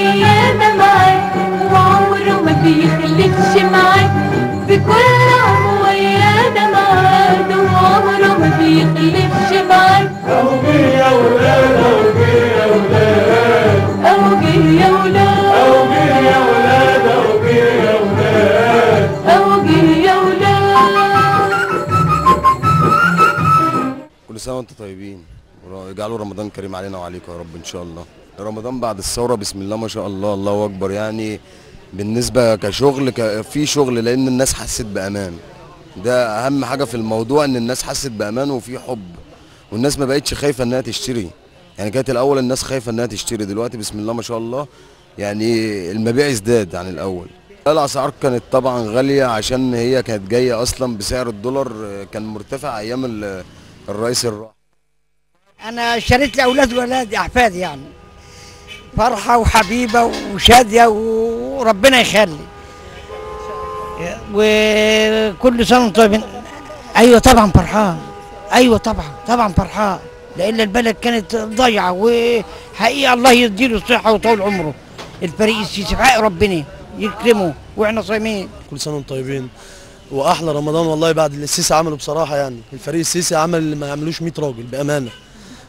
ويانا معاك، وعمره ما بيخلفش معاك، في كل عمر ويانا معاك، وعمره ما بيخلفش معاك. أوجه يا ولاد، أوجه يا ولاد، أوجه يا ولاد، أوجه يا ولاد، أوجه يا ولاد، أوجه يا ولاد. كل سنة وانتم طيبين، ويجعلوا رمضان كريم علينا وعليكم يا رب ان شاء الله. رمضان بعد الثورة بسم الله ما شاء الله، الله اكبر. يعني بالنسبة كشغل في شغل، لان الناس حست بامان. ده اهم حاجة في الموضوع، ان الناس حست بامان وفي حب، والناس ما بقتش خايفة انها تشتري. يعني كانت الاول الناس خايفة انها تشتري، دلوقتي بسم الله ما شاء الله يعني المبيع ازداد عن الاول. الاسعار كانت طبعا غالية عشان هي كانت جاية اصلا بسعر الدولار كان مرتفع ايام الرئيس الراحل. أنا اشتريت لأولاد ولاد أحفادي، يعني فرحة وحبيبة وشادية وربنا يخلي، وكل سنة وانتم طيبين. أيوة طبعا فرحان، أيوة طبعا فرحان، لأن البلد كانت ضايعة، وحقيقة الله يديله الصحة وطول عمره الفريق السيسي، في حق ربنا يكرمه وإحنا صايمين. كل سنة وانتم طيبين، واحلى رمضان والله بعد اللي السيسي عمله بصراحه. يعني الفريق السيسي عمل اللي ما يعملوش 100 راجل بامانه،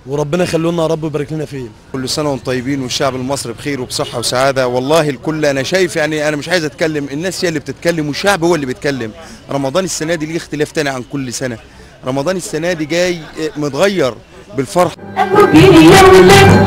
وربنا يخليه لنا يا رب ويبارك لنا فيه. كل سنه وانتم طيبين، والشعب المصري بخير وبصحه وسعاده. والله الكل انا شايف، يعني انا مش عايز اتكلم، الناس هي اللي بتتكلم والشعب هو اللي بيتكلم. رمضان السنه دي ليه اختلاف تاني عن كل سنه. رمضان السنه دي جاي متغير بالفرح. أوجه يا ولاد،